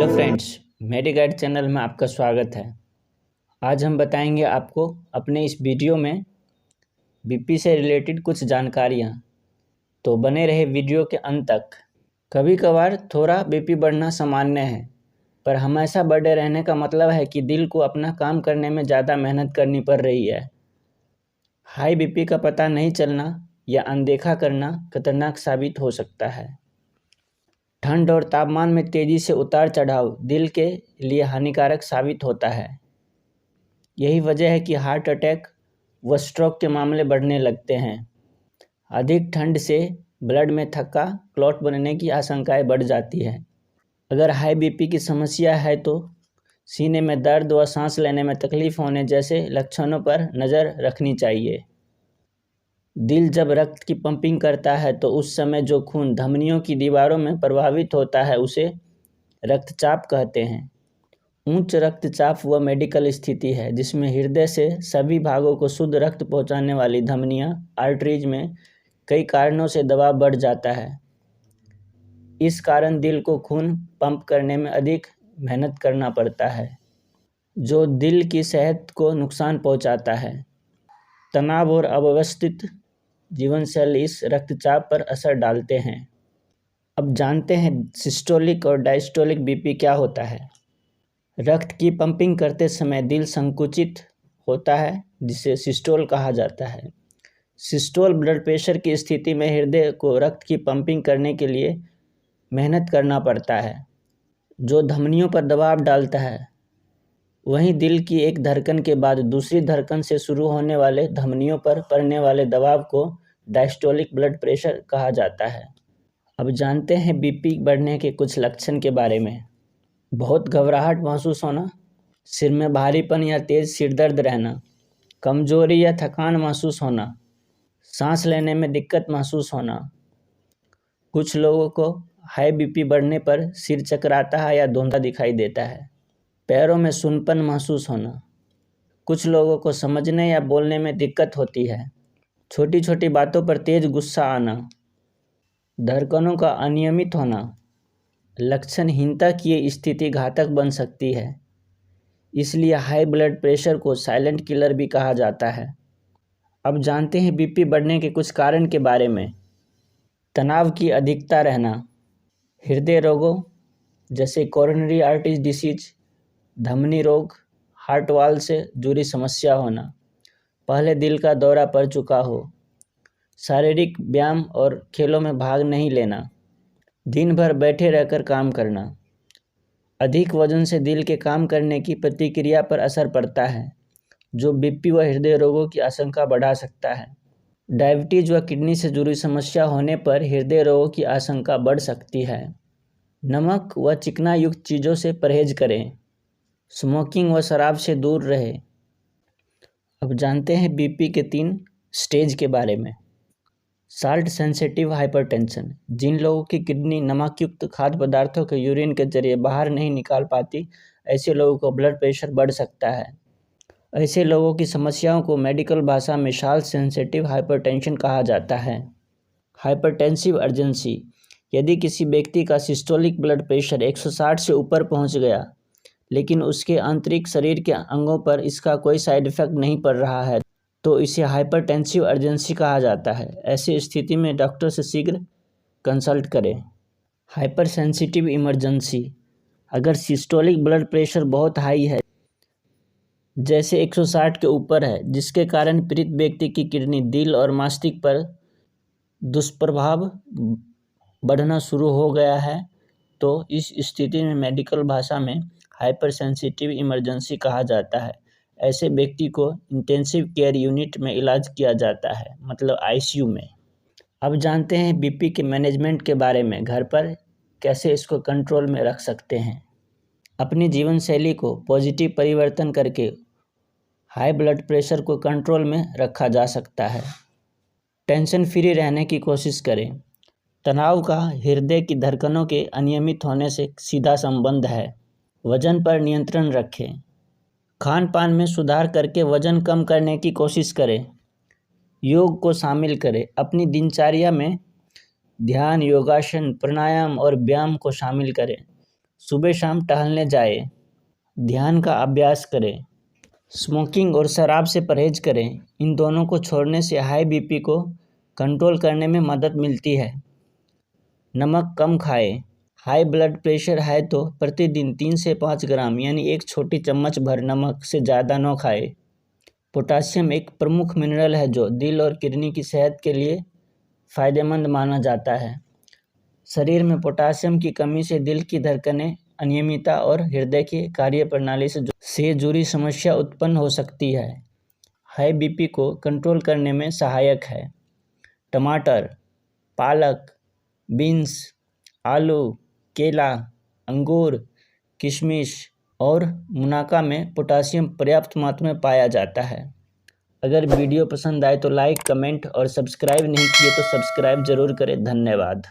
Hello friends, मेडी guide channel में आपका स्वागत है। आज हम बताएंगे आपको अपने इस वीडियो में बीपी से रिलेटेड कुछ जानकारियाँ। तो बने रहे वीडियो के अंत तक। कभी कभार थोड़ा बीपी बढ़ना सामान्य है, पर हमेशा बढ़े रहने का मतलब है कि दिल को अपना काम करने में ज़्यादा मेहनत करनी पड़ रही है। हाई बीपी का पता नहीं चलना या अनदेखा करना खतरनाक साबित हो सकता है। ठंड और तापमान में तेज़ी से उतार चढ़ाव दिल के लिए हानिकारक साबित होता है। यही वजह है कि हार्ट अटैक व स्ट्रोक के मामले बढ़ने लगते हैं। अधिक ठंड से ब्लड में थक्का क्लॉट बनने की आशंकाएं बढ़ जाती है। अगर हाई बीपी की समस्या है तो सीने में दर्द व सांस लेने में तकलीफ होने जैसे लक्षणों पर नज़र रखनी चाहिए। दिल जब रक्त की पंपिंग करता है तो उस समय जो खून धमनियों की दीवारों में प्रभावित होता है उसे रक्तचाप कहते हैं। उच्च रक्तचाप वह मेडिकल स्थिति है जिसमें हृदय से सभी भागों को शुद्ध रक्त पहुंचाने वाली धमनियां आर्टरीज में कई कारणों से दबाव बढ़ जाता है। इस कारण दिल को खून पंप करने में अधिक मेहनत करना पड़ता है, जो दिल की सेहत को नुकसान पहुंचाता है। तनाव और अव्यवस्थित जीवन शैली इस रक्तचाप पर असर डालते हैं। अब जानते हैं सिस्टोलिक और डायस्टोलिक बीपी क्या होता है। रक्त की पंपिंग करते समय दिल संकुचित होता है जिसे सिस्टोल कहा जाता है। सिस्टोल ब्लड प्रेशर की स्थिति में हृदय को रक्त की पंपिंग करने के लिए मेहनत करना पड़ता है, जो धमनियों पर दबाव डालता है। वहीं दिल की एक धड़कन के बाद दूसरी धड़कन से शुरू होने वाले धमनियों पर पड़ने वाले दबाव को डायस्टोलिक ब्लड प्रेशर कहा जाता है। अब जानते हैं बीपी बढ़ने के कुछ लक्षण के बारे में। बहुत घबराहट महसूस होना, सिर में भारीपन या तेज सिर दर्द रहना, कमजोरी या थकान महसूस होना, सांस लेने में दिक्कत महसूस होना। कुछ लोगों को हाई बीपी बढ़ने पर सिर चकराता है या धुंधला दिखाई देता है। पैरों में सूनपन महसूस होना। कुछ लोगों को समझने या बोलने में दिक्कत होती है। छोटी छोटी बातों पर तेज गुस्सा आना। धड़कनों का अनियमित होना। लक्षणहीनता की ये स्थिति घातक बन सकती है, इसलिए हाई ब्लड प्रेशर को साइलेंट किलर भी कहा जाता है। अब जानते हैं बीपी बढ़ने के कुछ कारण के बारे में। तनाव की अधिकता रहना, हृदय रोगों जैसे कोरोनरी आर्टरी डिसीज, धमनी रोग, हार्ट वाल्व से जुड़ी समस्या होना, पहले दिल का दौरा पड़ चुका हो, शारीरिक व्यायाम और खेलों में भाग नहीं लेना, दिन भर बैठे रहकर काम करना, अधिक वजन से दिल के काम करने की प्रतिक्रिया पर असर पड़ता है, जो बीपी व हृदय रोगों की आशंका बढ़ा सकता है। डायबिटीज व किडनी से जुड़ी समस्या होने पर हृदय रोगों की आशंका बढ़ सकती है। नमक व चिकना युक्त चीज़ों से परहेज करें। स्मोकिंग व शराब से दूर रहे। अब जानते हैं बीपी के 3 स्टेज के बारे में। साल्ट सेंसिटिव हाइपरटेंशन, जिन लोगों की किडनी नमक युक्त खाद्य पदार्थों के यूरिन के जरिए बाहर नहीं निकाल पाती, ऐसे लोगों को ब्लड प्रेशर बढ़ सकता है। ऐसे लोगों की समस्याओं को मेडिकल भाषा में साल्ट सेंसिटिव हाइपरटेंशन कहा जाता है। हाइपरटेंसिव अर्जेंसी, यदि किसी व्यक्ति का सिस्टोलिक ब्लड प्रेशर 160 से ऊपर पहुंच गया लेकिन उसके आंतरिक शरीर के अंगों पर इसका कोई साइड इफेक्ट नहीं पड़ रहा है, तो इसे हाइपरटेंसिव अर्जेंसी कहा जाता है। ऐसी स्थिति में डॉक्टर से शीघ्र कंसल्ट करें। हाइपर सेंसिटिव इमरजेंसी, अगर सिस्टोलिक ब्लड प्रेशर बहुत हाई है, जैसे 160 के ऊपर है, जिसके कारण पीड़ित व्यक्ति की किडनी, दिल और मस्तिष्क पर दुष्प्रभाव बढ़ना शुरू हो गया है, तो इस स्थिति में मेडिकल भाषा में हाइपर सेंसिटिव इमरजेंसी कहा जाता है। ऐसे व्यक्ति को इंटेंसिव केयर यूनिट में इलाज किया जाता है, मतलब आईसीयू में। अब जानते हैं बीपी के मैनेजमेंट के बारे में, घर पर कैसे इसको कंट्रोल में रख सकते हैं। अपनी जीवन शैली को पॉजिटिव परिवर्तन करके हाई ब्लड प्रेशर को कंट्रोल में रखा जा सकता है। टेंशन फ्री रहने की कोशिश करें। तनाव का हृदय की धड़कनों के अनियमित होने से सीधा संबंध है। वजन पर नियंत्रण रखें। खान पान में सुधार करके वजन कम करने की कोशिश करें। योग को शामिल करें। अपनी दिनचर्या में ध्यान, योगासन, प्राणायाम और व्यायाम को शामिल करें। सुबह शाम टहलने जाए, ध्यान का अभ्यास करें, स्मोकिंग और शराब से परहेज करें। इन दोनों को छोड़ने से हाई बीपी को कंट्रोल करने में मदद मिलती है। नमक कम खाएं। हाई ब्लड प्रेशर है तो प्रतिदिन 3 से 5 ग्राम यानी एक छोटी चम्मच भर नमक से ज़्यादा न खाएं। पोटासियम एक प्रमुख मिनरल है जो दिल और किडनी की सेहत के लिए फ़ायदेमंद माना जाता है। शरीर में पोटासियम की कमी से दिल की धड़कनें, अनियमितता और हृदय की कार्यप्रणाली से जुड़ी समस्या उत्पन्न हो सकती है। हाई बीपी को कंट्रोल करने में सहायक है। टमाटर, पालक, बीन्स, आलू, केला, अंगूर, किशमिश और मुनक्का में पोटासियम पर्याप्त मात्रा में पाया जाता है। अगर वीडियो पसंद आए तो लाइक, कमेंट और सब्सक्राइब नहीं किए तो सब्सक्राइब जरूर करें। धन्यवाद।